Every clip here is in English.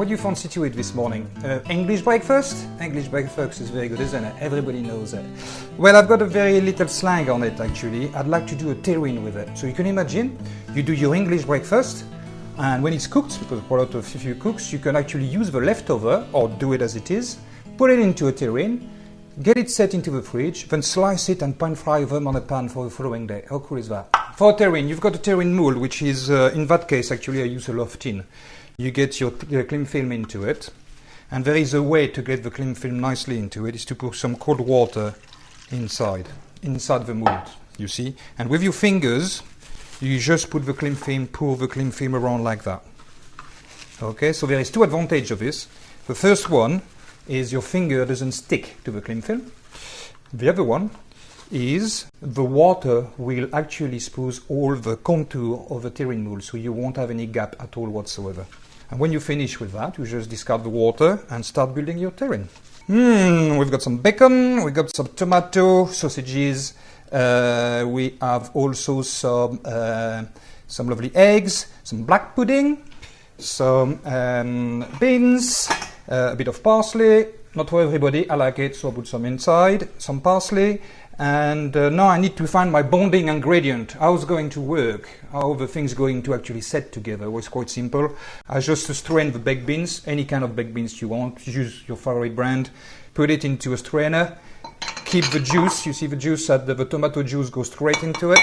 do you fancy to eat this morning? English breakfast? English breakfast is very good, isn't it? Everybody knows it. Well, I've got a very little slang on it, actually. I'd like to do a terrine with it. So you can imagine, you do your English breakfast, and when it's cooked, because for a lot of you cooks, you can actually use the leftover, or do it as it is, put it into a terrine, get it set into the fridge, then slice it and pan fry them on a pan for the following day. How cool is that? For terrine, you've got a terrine mold, which is, in that case, actually I use a loaf tin. You get your cling film into it, and there is a way to get the cling film nicely into it, is to put some cold water inside the mold, you see? And with your fingers, you just put the cling film, pour the cling film around like that. Okay, so there is two advantages of this. The first one is your finger doesn't stick to the cling film. The other one is the water will actually expose all the contour of the terrine mold, so you won't have any gap at all whatsoever. And when you finish with that, you just discard the water and start building your terrine. We've got some bacon, we've got some tomato, sausages, we have also some lovely eggs, some black pudding, some beans, a bit of parsley. Not for everybody, I like it, so I put some inside, some parsley. And now I need to find my bonding ingredient. How it's going to work, how the thing's going to actually set together. It was quite simple. I just strain the baked beans, any kind of baked beans you want, use your favorite brand, put it into a strainer, keep the juice, you see the juice, the tomato juice goes straight into it.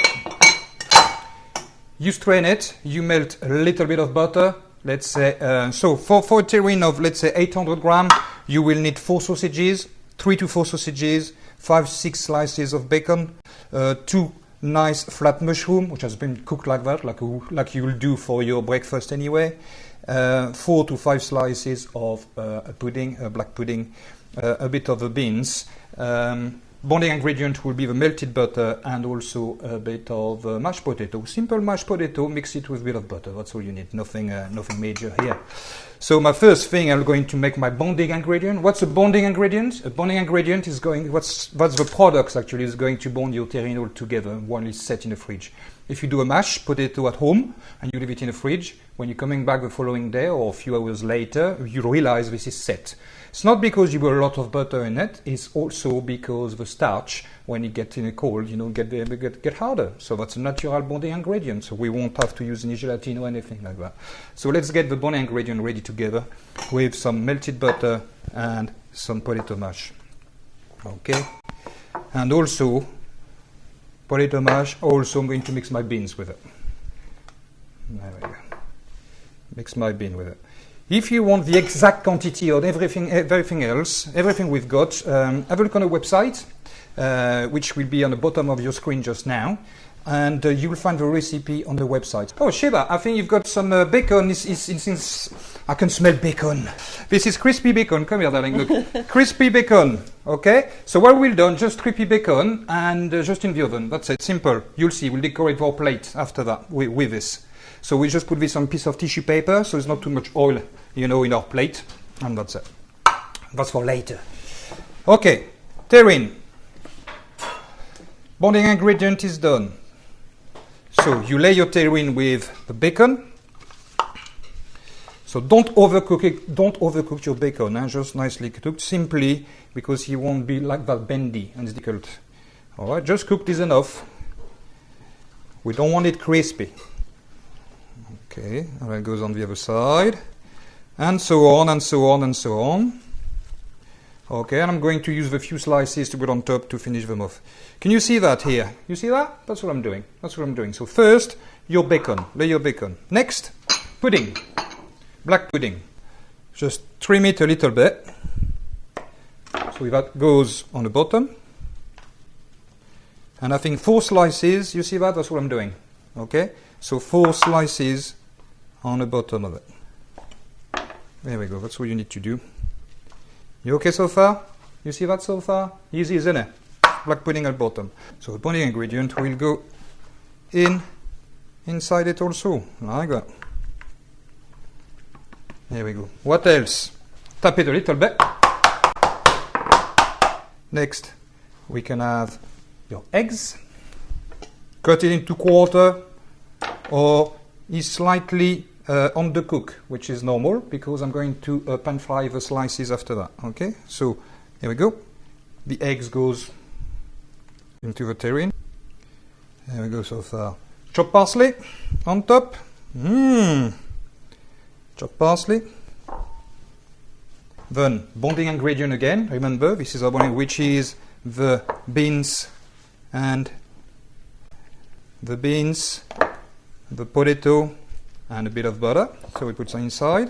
You strain it, you melt a little bit of butter, let's say, so for a terrine of, let's say, 800 grams, you will need 4 sausages, 3 to 4 sausages, 5-6 slices of bacon, 2 nice flat mushroom, which has been cooked like that, like you will do for your breakfast anyway, 4 to 5 slices of a pudding, a black pudding, a bit of the beans. Bonding ingredient will be the melted butter and also a bit of mashed potato. Simple mashed potato, mix it with a bit of butter. That's all you need. Nothing major here. So my first thing, I'm going to make my bonding ingredient. What's a bonding ingredient? A bonding ingredient is that's the products actually is going to bond your terrine all together while it's set in the fridge. If you do a mashed potato at home and you leave it in the fridge, when you're coming back the following day or a few hours later, you realize this is set. It's not because you put a lot of butter in it, it's also because the starch, when it gets in a cold, get harder. So that's a natural bonding ingredient. So we won't have to use any gelatin or anything like that. So let's get the bonding ingredient ready together with some melted butter and some potato mash. Okay? And also, potato mash, also I'm going to mix my beans with it. There we go. Mix my bean with it. If you want the exact quantity of everything else, everything we've got, have a look on a website, which will be on the bottom of your screen just now, and you will find the recipe on the website. Oh, Sheba, I think you've got some bacon. I can smell bacon. This is crispy bacon. Come here, darling. Look, crispy bacon. Okay. So what we've done, just crispy bacon and just in the oven. That's it. Simple. You'll see. We'll decorate our plate after that with this. So we just put this on a piece of tissue paper, so there's not too much oil, in our plate, and that's it. That's for later. Okay, terrine. Bonding ingredient is done. So you lay your terrine with the bacon. So don't overcook it. Don't overcook your bacon. Just nicely cooked, simply because he won't be like that bendy and difficult. All right, just cooked is enough. We don't want it crispy. Okay, and it goes on the other side, and so on, and so on, and so on. Okay, and I'm going to use the few slices to put on top to finish them off. Can you see that here? You see that? That's what I'm doing. That's what I'm doing. So first, your bacon. Lay your bacon. Next, pudding. Black pudding. Just trim it a little bit. So that goes on the bottom. And I think 4 slices. You see that? That's what I'm doing. Okay? So 4 slices on the bottom of it. There we go. That's what you need to do. You okay so far? You see that so far? Easy, isn't it? Black pudding at bottom. So the bonding ingredient will go inside it also, like that. There we go. What else? Tap it a little bit. Next, we can have your eggs. Cut it into quarter, or is slightly undercook, which is normal because I'm going to pan fry the slices after that. Okay, so here we go. The eggs goes into the terrine. There we go so far. Chopped parsley on top. Chopped parsley. Then bonding ingredient again. Remember, this is our bonding, which is the beans and the potato, and a bit of butter. So we put some inside.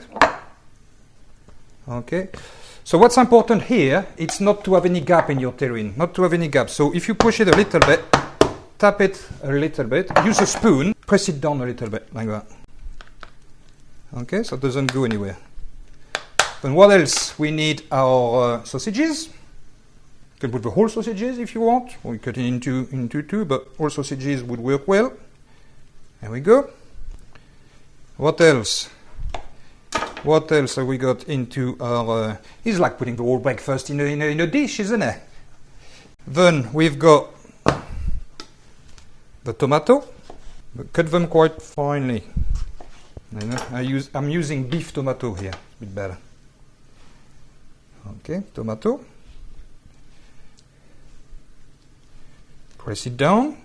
Okay. So what's important here, it's not to have any gap in your terrine, not to have any gap. So if you push it a little bit, tap it a little bit, use a spoon, press it down a little bit, like that. Okay, so it doesn't go anywhere. Then what else? We need our sausages. You can put the whole sausages if you want, or you cut it into two, but all sausages would work well. There we go. What else? What else have we got into our... it's like putting the whole breakfast in a dish, isn't it? Then we've got the tomato. Cut them quite finely. I'm using beef tomato here, a bit better. Okay, tomato. Press it down.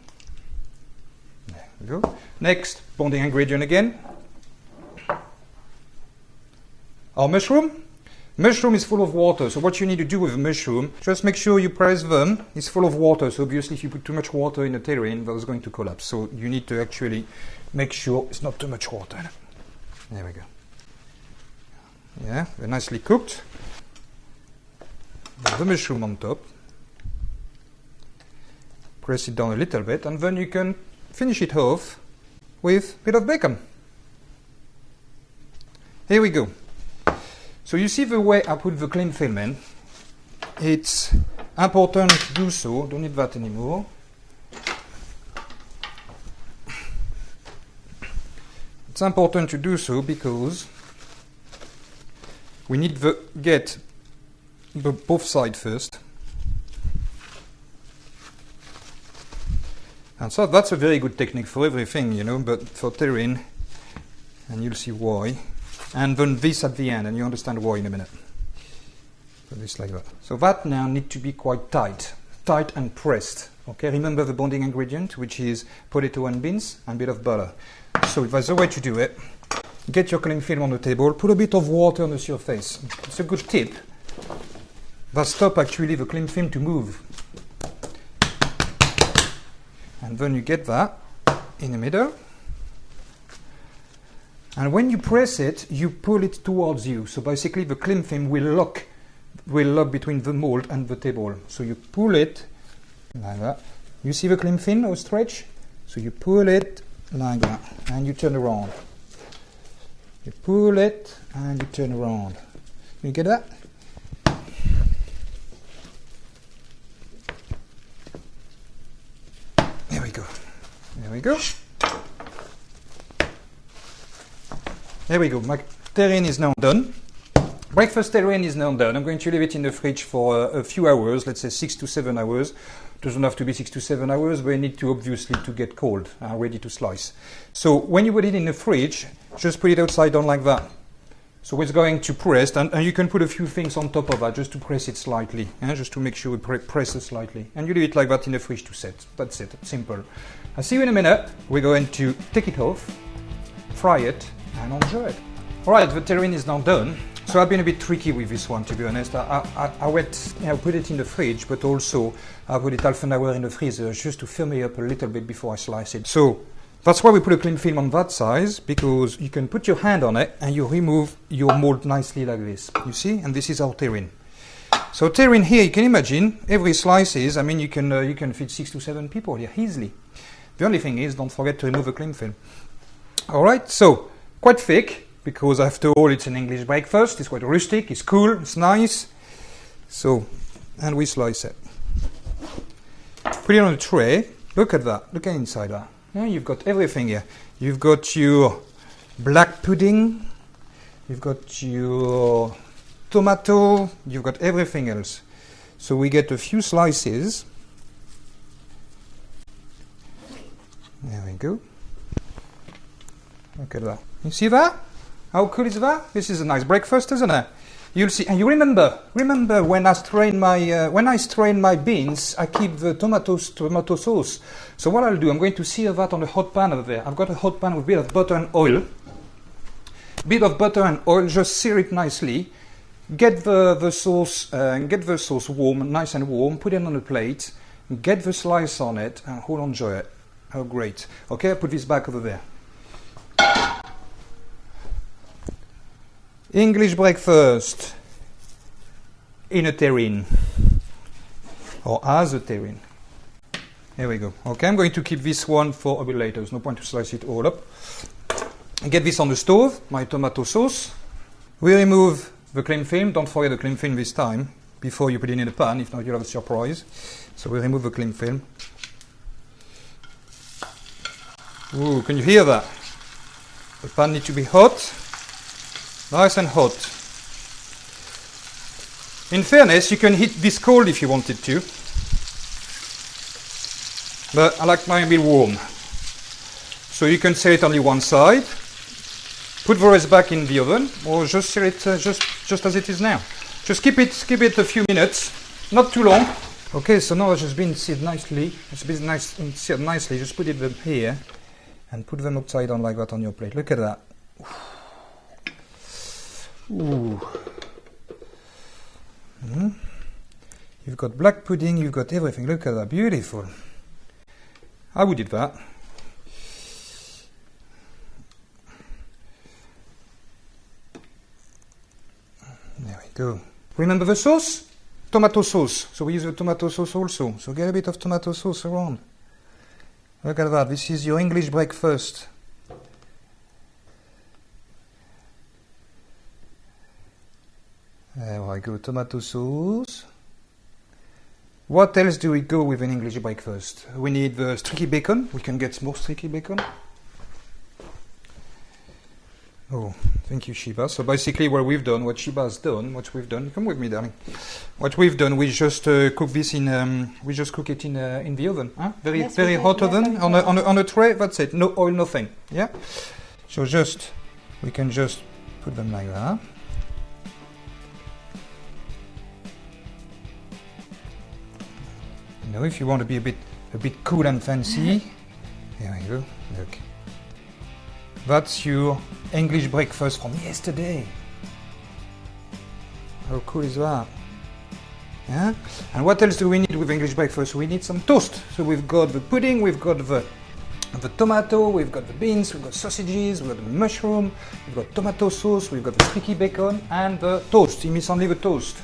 There we go. Next, bonding ingredient again. Our mushroom. Mushroom is full of water, so what you need to do with a mushroom, just make sure you press them. It's full of water, so obviously if you put too much water in a terrine, that's going to collapse. So you need to actually make sure it's not too much water. There we go. Yeah, they're nicely cooked. The mushroom on top. Press it down a little bit, and then you can finish it off with a bit of bacon. Here we go. So you see the way I put the cling film in. It's important to do so. Don't need that anymore. It's important to do so because we need to get both sides first. And so that's a very good technique for everything, you know, but for terrine, and you'll see why. And then this at the end, and you understand why in a minute. So this like that. So that now needs to be quite tight and pressed. Okay, remember the bonding ingredient, which is potato and beans and a bit of butter. So if there's a way to do it, get your cling film on the table, put a bit of water on the surface. It's a good tip. That stops actually the cling film to move. And then you get that in the middle. And when you press it, you pull it towards you. So basically the cling film will lock between the mold and the table. So you pull it like that. You see the cling film or stretch? So you pull it like that and you turn around. You pull it and you turn around. You get that? There we go. There we go. There we go. My terrine is now done. Breakfast terrine is now done. I'm going to leave it in the fridge for a few hours, let's say 6 to 7 hours. Doesn't have to be 6 to 7 hours, but it needs to obviously to get cold and ready to slice. So when you put it in the fridge, just put it upside down like that. So it's going to press, and you can put a few things on top of that just to press it slightly, just to make sure it presses slightly. And you leave it like that in the fridge to set. That's it. Simple. I'll see you in a minute. We're going to take it off, fry it, and enjoy it. Alright, the terrine is now done. So I've been a bit tricky with this one, to be honest. I put it in the fridge, but also I put it half an hour in the freezer just to firm it up a little bit before I slice it. So that's why we put a cling film on that size, because you can put your hand on it and you remove your mold nicely like this. You see? And this is our terrine. So terrine here, you can imagine, every slices, I mean, you can feed 6 to 7 people here easily. The only thing is, don't forget to remove the cling film. Alright, so quite thick, because after all it's an English breakfast, it's quite rustic, it's cool, it's nice. So, and we slice it. Put it on a tray, look at that, look at inside that. Yeah, you've got everything here. You've got your black pudding, you've got your tomato, you've got everything else. So we get a few slices. There we go. Look at that. You see that? How cool is that? This is a nice breakfast, isn't it? You'll see. And you remember when I strain my beans, I keep the tomato sauce. So what I'll do, I'm going to sear that on a hot pan over there. I've got a hot pan with a bit of butter and oil. Bit of butter and oil, just sear it nicely. Get the sauce warm, nice and warm. Put it on a plate. Get the slice on it, and who'll enjoy it? Oh, great. Okay, I'll put this back over there. English breakfast in a terrine, or as a terrine. Here we go. Okay, I'm going to keep this one for a bit later. There's no point to slice it all up. Get this on the stove, my tomato sauce. We remove the cling film. Don't forget the cling film this time before you put it in the pan, if not you'll have a surprise. So we remove the cling film. Ooh, can you hear that? The pan needs to be hot. Nice and hot. In fairness, you can heat this cold if you wanted to. But I like mine a bit warm. So you can sear it only one side. Put the rest back in the oven, or just sear it just as it is now. Just keep it a few minutes, not too long. Okay, so now it's just been seared nicely. It's been seared nicely. Just put it here and put them upside down like that on your plate. Look at that. Ooh. You've got black pudding, you've got everything. Look at that, beautiful. How we did that? There we go. Remember the sauce? Tomato sauce. So we use the tomato sauce also. So get a bit of tomato sauce around. Look at that. This is your English breakfast. There I go, tomato sauce. What else do we go with an English breakfast? We need the streaky bacon. We can get more streaky bacon. Oh, thank you, Shiba. So basically what we've done, come with me, darling. What we've done, we just cook this in, in the oven. Huh? Very hot oven, on a tray, that's it. No oil, nothing. Yeah? So we can just put them like that. You know, if you want to be a bit cool and fancy, here we go. Look, that's your English breakfast from yesterday. How cool is that? Yeah. And what else do we need with English breakfast? We need some toast. So we've got the pudding, we've got the tomato, we've got the beans, we've got sausages, we've got the mushroom, we've got tomato sauce, we've got the sticky bacon, and the toast. You miss only the toast.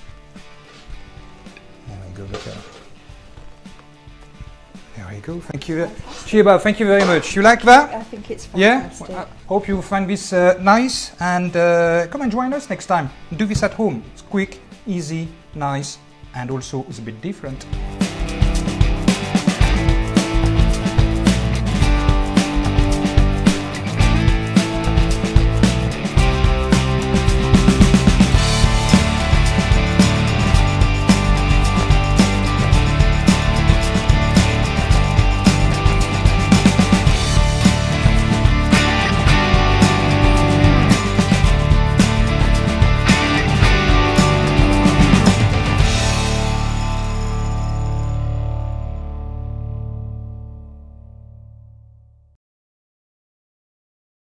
There we go. Look at that. There we go. Thank you, Shiba. Thank you very much. You like that? I think it's fantastic. Yeah. I hope you find this nice, and come and join us next time. Do this at home. It's quick, easy, nice, and also it's a bit different.